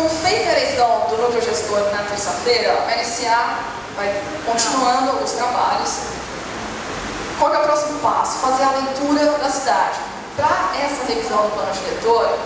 Então, feita a eleição do núcleo gestor na terça-feira, vai continuando os trabalhos. Qual é o próximo passo? Fazer a leitura da cidade. Para essa revisão do plano diretor,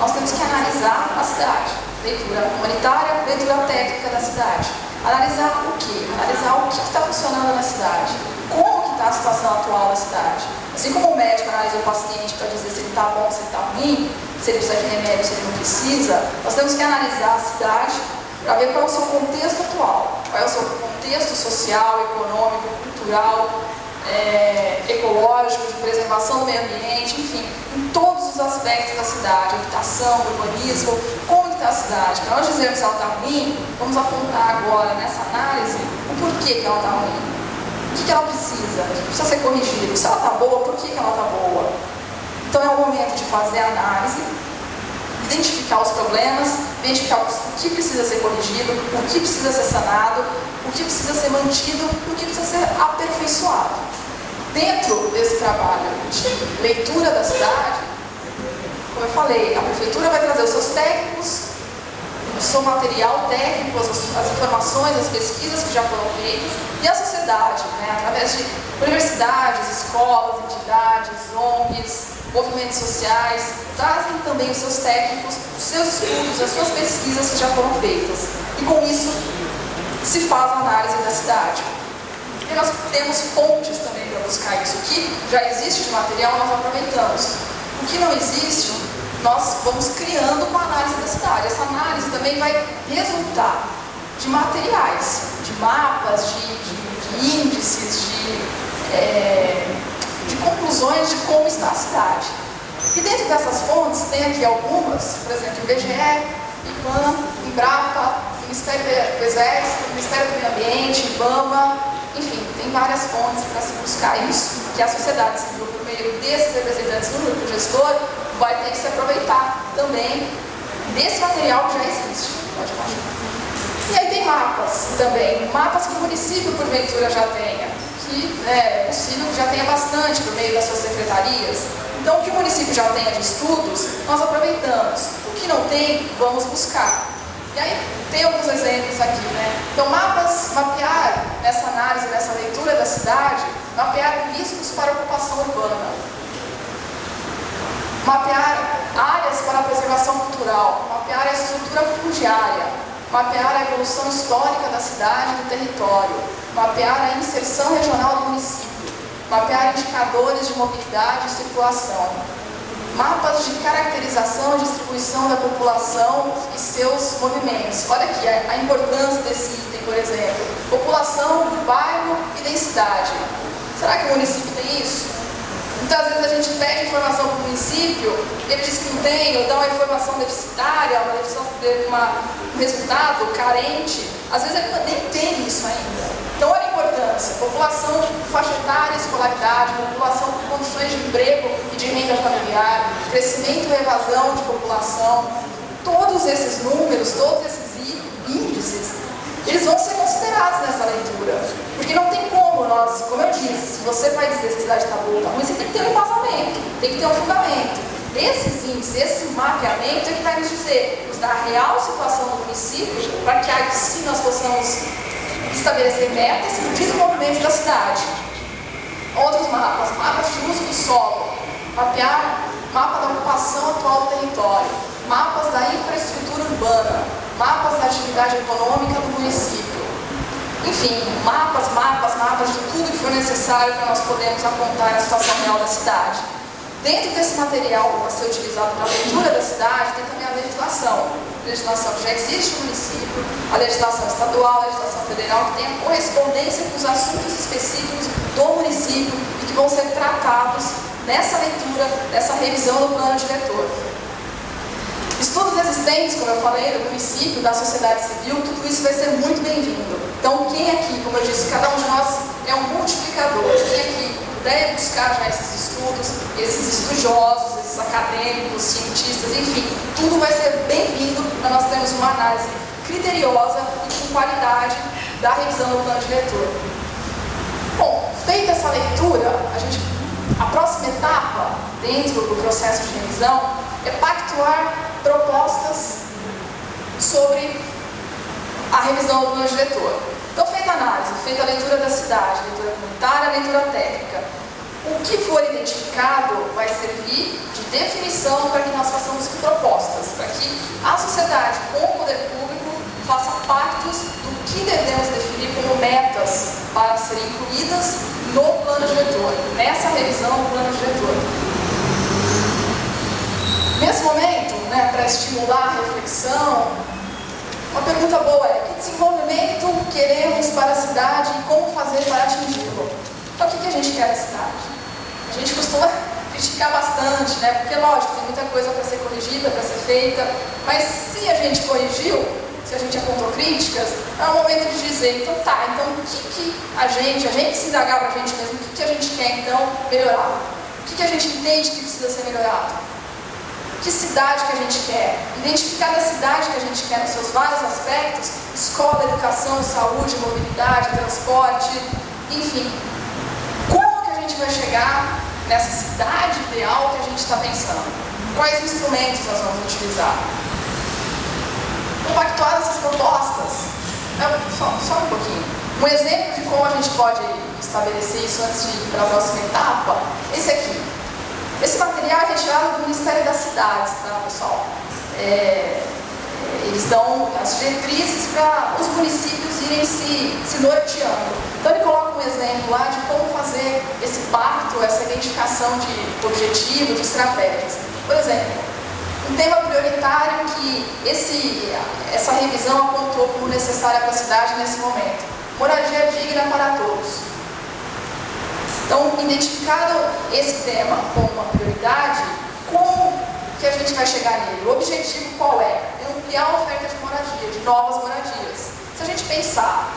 nós temos que analisar a cidade. Leitura humanitária, leitura técnica da cidade. Analisar o quê? Analisar o que está funcionando na cidade. Como que está a situação atual da cidade. Assim como o médico analisa o paciente para dizer se ele está bom, se ele está ruim, se ele precisa de remédio, se ele não precisa, nós temos que analisar a cidade para ver qual é o seu contexto atual, qual é o seu contexto social, econômico, cultural, ecológico, de preservação do meio ambiente, enfim, em todos os aspectos da cidade, habitação, urbanismo, como está a cidade. Para nós dizermos se ela está ruim, vamos apontar agora nessa análise o porquê que ela está ruim. O que ela precisa? O que precisa ser corrigido? Se ela está boa, por que ela está boa? Então é o momento de fazer a análise, identificar os problemas, identificar o que precisa ser corrigido, o que precisa ser sanado, o que precisa ser mantido, o que precisa ser aperfeiçoado. Dentro desse trabalho de leitura da cidade, como eu falei, a prefeitura vai trazer os seus técnicos, o seu material técnico, as informações, as pesquisas que já foram feitas, e a sociedade, através de universidades, escolas, entidades, ONGs, movimentos sociais, trazem também os seus técnicos, os seus estudos, as suas pesquisas que já foram feitas. E com isso se faz a análise da cidade. E nós temos fontes também para buscar isso. O que já existe de material, nós aproveitamos. O que não existe, nós vamos criando com a análise da cidade. Essa análise também vai resultar de materiais, de mapas, de índices, de conclusões de como está a cidade. E dentro dessas fontes, tem aqui algumas, por exemplo, IBGE, IBAMA, Embrapa, Ministério do Exército, Ministério do Meio Ambiente, IBAMA, enfim, tem várias fontes para se buscar isso, que a sociedade civil, por meio desses representantes do grupo gestor, vai ter que se aproveitar também desse material que já existe. Pode continuar. E aí tem mapas também, mapas que o município, porventura, já tenha, que é possível que já tenha bastante por meio das suas secretarias. Então, o que o município já tenha de estudos, nós aproveitamos. O que não tem, vamos buscar. E aí, tem alguns exemplos aqui, Então, mapear nessa análise, nessa leitura da cidade, mapear riscos para a ocupação urbana. Mapear áreas para a preservação cultural, mapear a estrutura fundiária, mapear a evolução histórica da cidade e do território, mapear a inserção regional do município, mapear indicadores de mobilidade e circulação, mapas de caracterização e distribuição da população e seus movimentos. Olha aqui a importância desse item, por exemplo, população, bairro e densidade. Será que o município tem isso? Muitas vezes a gente pede informação para o município, ele diz que não tem, ou dá uma informação deficitária, um resultado carente. Às vezes ele nem tem isso ainda. Então, olha a importância. População, faixa etária, escolaridade, população com condições de emprego e de renda familiar, crescimento e evasão de população. Todos esses números, todos esses índices, eles vão ser considerados nessa leitura. Porque não tem como nós, como eu disse, se você vai dizer se a cidade está boa ou está ruim, você tem que ter um embasamento, tem que ter um fundamento. Esses índices, esse mapeamento é que vai nos dizer, nos dar a real situação do município, para que aí sim nós possamos estabelecer metas para o desenvolvimento da cidade. Outros mapas, mapas de uso do solo, mapear mapa da ocupação atual do território, mapas da infraestrutura urbana, mapas da atividade econômica do município. Enfim, mapas de tudo que for necessário para nós podermos apontar a situação real da cidade. Dentro desse material que vai ser utilizado para a leitura da cidade, tem também a legislação. A legislação que já existe no município, a legislação estadual, a legislação federal, que tem a correspondência com os assuntos específicos do município e que vão ser tratados nessa leitura, nessa revisão do plano diretor. Estudos existentes, como eu falei, do município, da sociedade civil, tudo isso vai ser muito bem-vindo. Então, quem aqui, como eu disse, cada um de nós é um multiplicador. Quem aqui puder buscar já esses estudos, esses estudiosos, esses acadêmicos, cientistas, enfim, tudo vai ser bem-vindo para nós termos uma análise criteriosa e com qualidade da revisão do plano diretor. Bom, feita essa leitura, a próxima etapa dentro do processo de revisão é pactuar propostas sobre a revisão do plano diretor. Então, feita a análise, feita a leitura da cidade, leitura comunitária, leitura técnica, o que for identificado vai servir de definição para que nós façamos propostas, para que a sociedade com o poder público faça pactos do que devemos definir como metas para serem incluídas no plano diretor, nessa revisão do plano diretor. Nesse momento, para estimular a reflexão, uma pergunta boa é: que desenvolvimento queremos para a cidade e como fazer para atingi-lo? Então, o que a gente quer da cidade? A gente costuma criticar bastante, porque, lógico, tem muita coisa para ser corrigida, para ser feita, mas se a gente corrigiu, se a gente apontou críticas, é o momento de dizer, então o que a gente se indagar para a gente mesmo, o que a gente quer, então, melhorar? O que a gente entende que precisa ser melhorado? Que cidade que a gente quer? Identificar a cidade que a gente quer nos seus vários aspectos: escola, educação, saúde, mobilidade, transporte, enfim. Como que a gente vai chegar nessa cidade ideal que a gente está pensando? Quais instrumentos nós vamos utilizar? Compactuar essas propostas. Só um pouquinho. Um exemplo de como a gente pode estabelecer isso antes de ir para a próxima etapa, esse aqui. Esse material é retirado do Ministério das Cidades, tá, pessoal? Eles dão as diretrizes para os municípios irem se norteando. Então ele coloca um exemplo lá de como fazer esse pacto, essa identificação de objetivos, de estratégias. Por exemplo, um tema prioritário que essa revisão apontou como necessária para a cidade nesse momento: moradia digna para todos. Então, identificado esse tema como uma prioridade, como que a gente vai chegar nele? O objetivo qual é? É ampliar a oferta de moradia, de novas moradias. Se a gente pensar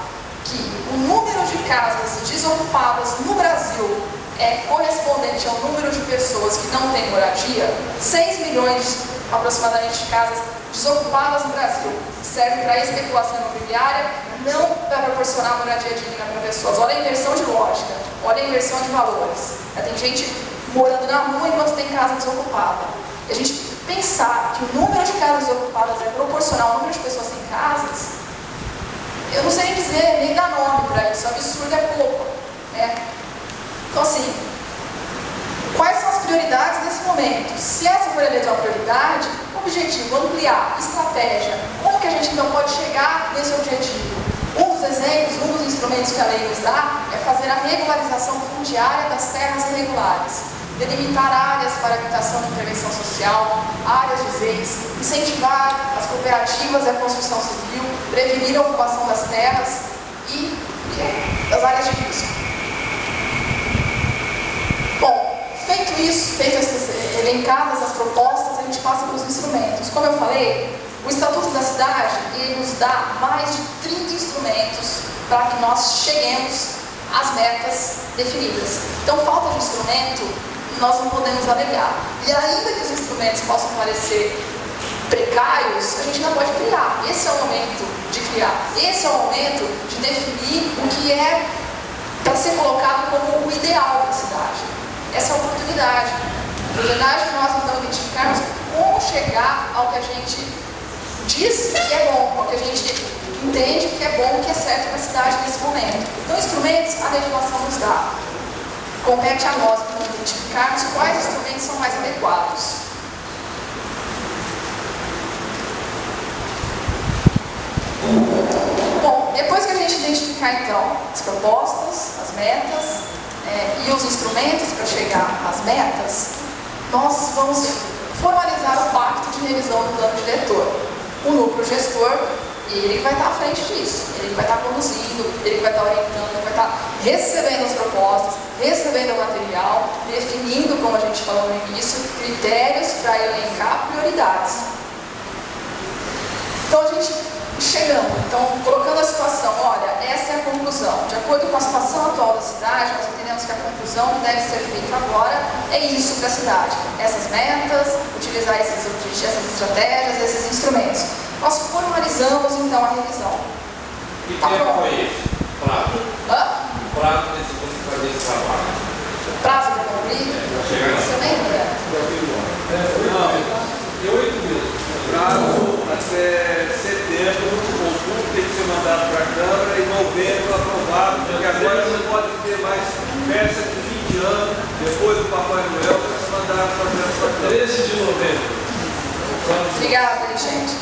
que o número de casas desocupadas no Brasil é correspondente ao número de pessoas que não têm moradia, 6 milhões aproximadamente de casas desocupadas no Brasil servem para especulação imobiliária, não para proporcionar moradia digna para pessoas. Olha a inversão de lógica, olha a inversão de valores. Tem gente morando na rua enquanto tem casa desocupada. E a gente pensar que o número de casas desocupadas é proporcional ao número de pessoas sem casas, eu não sei nem dizer, nem dar nome para isso. Absurdo é pouco, Então, assim, quais são as prioridades nesse momento? Se essa for eleita uma prioridade, objetivo, ampliar, estratégia. Como que a gente então pode chegar nesse objetivo? Um dos exemplos, um dos instrumentos que a lei nos dá é fazer a regularização fundiária das terras irregulares, delimitar áreas para habitação e intervenção social, áreas de ZEIS, incentivar as cooperativas e a construção civil, prevenir a ocupação das terras e das áreas de risco. Bom, feito isso, feitas essas elencadas as propostas, a gente passa para os instrumentos. Como eu falei, o Estatuto da Cidade, ele nos dá mais de 30 instrumentos para que nós cheguemos às metas definidas. Então, falta de instrumento, nós não podemos alegar. E ainda que os instrumentos possam parecer precários, a gente ainda pode criar. Esse é o momento de criar. Esse é o momento de definir o que é para ser colocado como o ideal da cidade. Essa é a oportunidade. A oportunidade de nós, então, identificarmos como chegar ao que a gente diz que é bom, ao que a gente entende que é bom, que é certo para a cidade nesse momento. Então, instrumentos a legislação nos dá. Compete a nós, então, identificarmos quais instrumentos são mais adequados. Bom, depois que a gente identificar, então, as propostas, as metas e os instrumentos para chegar às metas, nós vamos formalizar o pacto de revisão do plano diretor. O núcleo gestor, ele vai estar à frente disso, ele vai estar conduzindo, ele vai estar orientando, ele vai estar recebendo as propostas, recebendo o material, definindo, como a gente falou no início, critérios para elencar prioridades. Então, a gente chegando, colocando a situação, olha, essa é a conclusão. De acordo com a situação atual da cidade, nós entendemos que a conclusão que deve ser feita agora é isso para a cidade. Essas metas, utilizar essas estratégias, esses instrumentos. Nós formalizamos, então, a revisão. Que tempo foi esse? Prazo? O prazo desse grupo fazer esse trabalho? O prazo para concluir? Você lembra? Não, de 8 meses. Prazo até setembro. festa de fim de ano, depois do Papai Noel, eles mandaram fazer essa 13 de novembro. Obrigada, gente.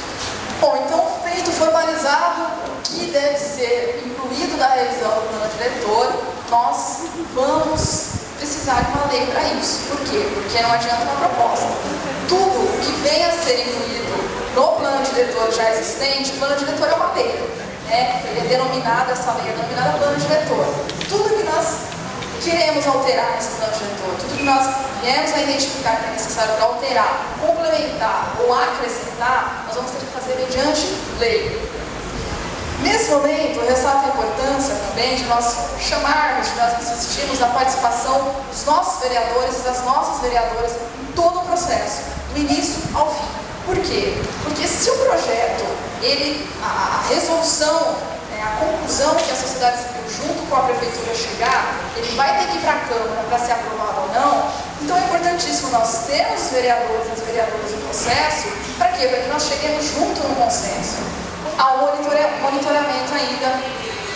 Bom, então, feito, formalizado o que deve ser incluído na revisão do plano diretor, nós vamos precisar de uma lei para isso. Por quê? Porque não adianta uma proposta. Tudo que venha a ser incluído no plano diretor já existente, o plano diretor é uma lei, né? Ele é denominado, essa lei é denominada plano diretor. Tudo que nós queremos alterar nesse plano diretor, tudo que nós viemos a identificar que é necessário para alterar, complementar ou acrescentar, nós vamos ter que fazer mediante lei. Nesse momento, eu ressalto a importância também de nós chamarmos, de nós insistirmos na participação dos nossos vereadores e das nossas vereadoras em todo o processo, do início ao fim. Por quê? Porque se o projeto, a resolução, a conclusão que a sociedade civil junto com a prefeitura chegar, ele vai ter que ir para a Câmara para ser aprovado ou não. Então é importantíssimo nós termos os vereadores e as vereadoras no processo. Para quê? Para que nós cheguemos junto no consenso. Há um monitoramento ainda,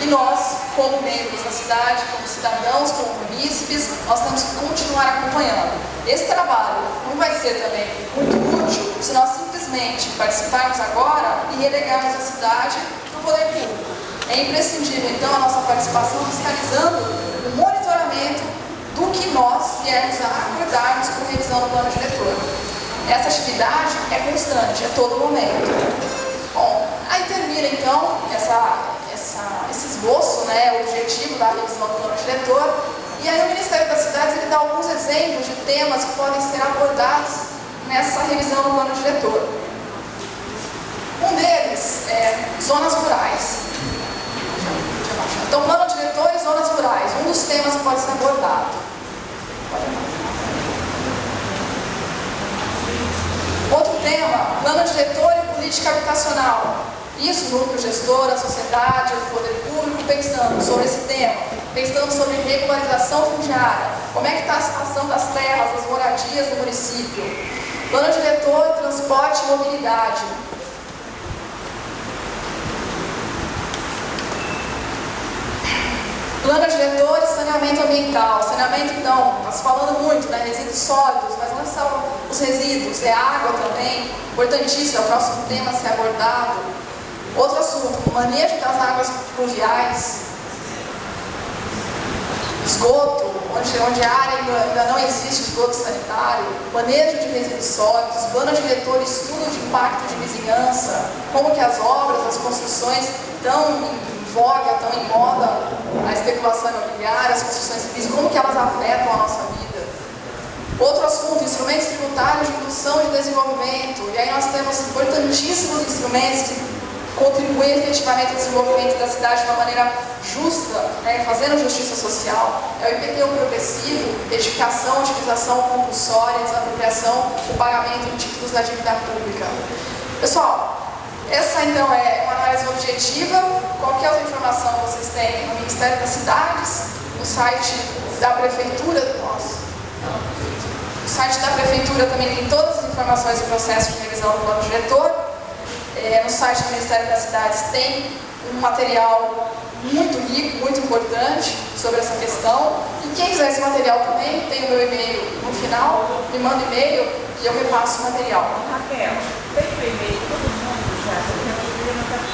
e nós, como membros da cidade, como cidadãos, como munícipes, nós temos que continuar acompanhando. Esse trabalho não vai ser também muito útil se nós simplesmente participarmos agora e relegarmos a cidade para o poder público. É imprescindível, então, a nossa participação fiscalizando o monitoramento do que nós viermos a acordarmos com revisão do plano diretor. Essa atividade é constante, a todo momento. Bom, aí termina, então, esse esboço, né, o objetivo da revisão do plano diretor, e aí o Ministério das Cidades ele dá alguns exemplos de temas que podem ser abordados nessa revisão do plano diretor. Um deles é zonas rurais. Então, plano diretor e zonas rurais, um dos temas que pode ser abordado. Outro tema, plano diretor e política habitacional. Isso, o núcleo gestor, a sociedade, o poder público, pensando sobre esse tema, pensando sobre regularização fundiária, como é que está a situação das terras, das moradias do município. Plano diretor, transporte e mobilidade. Plano diretor e saneamento ambiental. Saneamento, então, está se falando muito, né? Resíduos sólidos, mas não são os resíduos, é água também, importantíssimo, é o próximo tema a ser abordado. Outro assunto, o manejo das águas pluviais, esgoto, onde a área ainda não existe esgoto sanitário, manejo de resíduos sólidos, plano diretor e estudo de impacto de vizinhança, como que as obras, as construções estão em voga, estão em moda, a especulação imobiliária, as construções civis, como que elas afetam a nossa vida. Outro assunto, instrumentos tributários de indução de desenvolvimento, e aí nós temos importantíssimos instrumentos que contribuem efetivamente ao desenvolvimento da cidade de uma maneira justa, né, fazendo justiça social. É o IPTU progressivo, edificação, utilização compulsória, desapropriação, o pagamento de títulos da dívida pública. Pessoal, essa então é uma análise objetiva. Qualquer outra informação vocês têm no Ministério das Cidades, no site da Prefeitura, no site da Prefeitura também tem todas as informações do processo de revisão do plano diretor. No site do Ministério das Cidades tem um material muito rico, muito importante sobre essa questão. E quem quiser esse material também, tem o meu e-mail no final, me manda e-mail e eu repasso o material. Raquel, tem o e-mail de todo mundo já?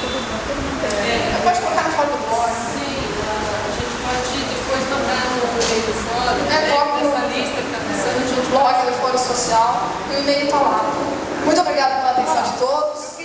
Todo mundo tem. Pode colocar no fórum do blog. Sim, a gente pode depois mandar no e-mail do fórum, essa lista que está passando, a gente blog do Fórum Social, e o e-mail está lá. Muito obrigada pela atenção de todos.